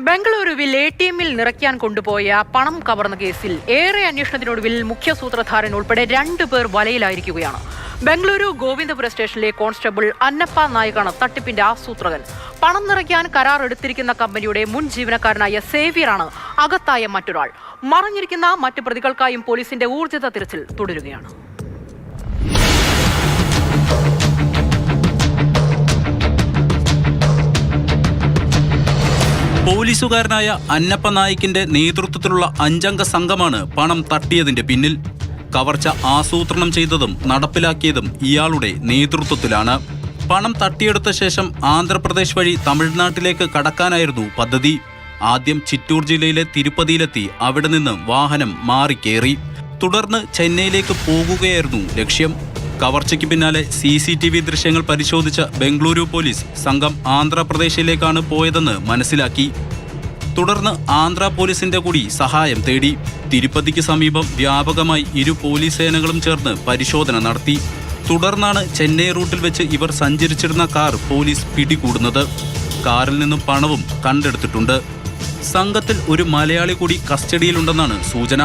ബംഗളൂരുവിൽ ATMിൽ നിറയ്ക്കാൻ കൊണ്ടുപോയ പണം കവർന്ന കേസിൽ ഏറെ അന്വേഷണത്തിനൊടുവിൽ മുഖ്യ സൂത്രധാരൻ ഉൾപ്പെടെ 2 പേർ വലയിലായിരിക്കുകയാണ്. ബംഗളൂരു ഗോവിന്ദപുര സ്റ്റേഷനിലെ കോൺസ്റ്റബിൾ അന്നപ്പ നായികാണ് തട്ടിപ്പിന്റെ ആസൂത്രകൻ. പണം നിറയ്ക്കാൻ കരാർ എടുത്തിരിക്കുന്ന കമ്പനിയുടെ മുൻ ജീവനക്കാരനായ സേവ്യറാണ് അകത്തായ മറ്റൊരാൾ. മറഞ്ഞിരിക്കുന്ന മറ്റ് പ്രതികൾക്കായും പോലീസിന്റെ ഊർജിത തിരച്ചിൽ തുടരുകയാണ്. പോലീസുകാരനായ അന്നപ്പ നായിക്കിന്റെ നേതൃത്വത്തിലുള്ള 5-അംഗ സംഘമാണ് പണം തട്ടിയതിന്റെ പിന്നിൽ. കവർച്ച ആസൂത്രണം ചെയ്തതും നടപ്പിലാക്കിയതും ഇയാളുടെ നേതൃത്വത്തിലാണ്. പണം തട്ടിയെടുത്ത ശേഷം ആന്ധ്രാപ്രദേശ് വഴി തമിഴ്നാട്ടിലേക്ക് കടക്കാനായിരുന്നു പദ്ധതി. ആദ്യം ചിറ്റൂർ ജില്ലയിലെ തിരുപ്പതിയിലെത്തി അവിടെ നിന്ന് വാഹനം മാറിക്കേറി. തുടർന്ന് ചെന്നൈയിലേക്ക് പോകുകയായിരുന്നു ലക്ഷ്യം. കവർച്ചയ്ക്ക് പിന്നാലെ CCTV ദൃശ്യങ്ങൾ പരിശോധിച്ച ബംഗളൂരു പോലീസ് സംഘം ആന്ധ്രാപ്രദേശിലേക്കാണ് പോയതെന്ന് മനസ്സിലാക്കി. തുടർന്ന് ആന്ധ്ര പോലീസിന്റെ കൂടി സഹായം തേടി. തിരുപ്പതിക്ക് സമീപം വ്യാപകമായി 2 പോലീസ് സേനകളും ചേർന്ന് പരിശോധന നടത്തി. തുടർന്നാണ് ചെന്നൈ റൂട്ടിൽ വെച്ച് ഇവർ സഞ്ചരിച്ചിരുന്ന കാർ പോലീസ് പിടികൂടുന്നത്. കാറിൽ നിന്നും പണവും കണ്ടെടുത്തിട്ടുണ്ട്. സംഘത്തിൽ ഒരു മലയാളി കൂടി കസ്റ്റഡിയിലുണ്ടെന്നാണ് സൂചന.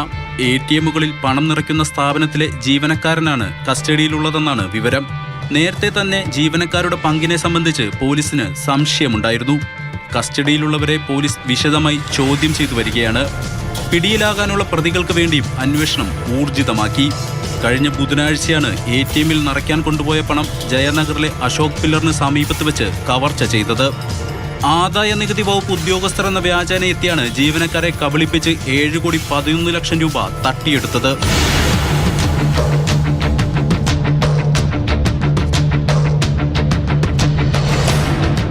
ATMകളിൽ പണം നിറയ്ക്കുന്ന സ്ഥാപനത്തിലെ ജീവനക്കാരനാണ് കസ്റ്റഡിയിലുള്ളതെന്നാണ് വിവരം. നേരത്തെ തന്നെ ജീവനക്കാരുടെ പങ്കിനെ സംബന്ധിച്ച് പോലീസിന് സംശയമുണ്ടായിരുന്നു. കസ്റ്റഡിയിലുള്ളവരെ പോലീസ് വിശദമായി ചോദ്യം ചെയ്തു വരികയാണ്. പിടിയിലാകാനുള്ള പ്രതികൾക്ക് വേണ്ടിയും അന്വേഷണം ഊർജിതമാക്കി. കഴിഞ്ഞ ബുധനാഴ്ചയാണ് ATMിൽ നിറയ്ക്കാൻ കൊണ്ടുപോയ പണം ജയനഗറിലെ അശോക് പില്ലറിന് സമീപത്ത് വെച്ച് കവർച്ച ചെയ്തത്. ആദായ നികുതി വകുപ്പ് ഉദ്യോഗസ്ഥർ എന്ന വ്യാജേന എത്തിയാണ് ജീവനക്കാരെ കബളിപ്പിച്ച് 7,11,00,000 രൂപ തട്ടിയെടുത്തത്.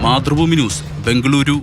മാതൃഭൂമി ന്യൂസ്, ബംഗളൂരു.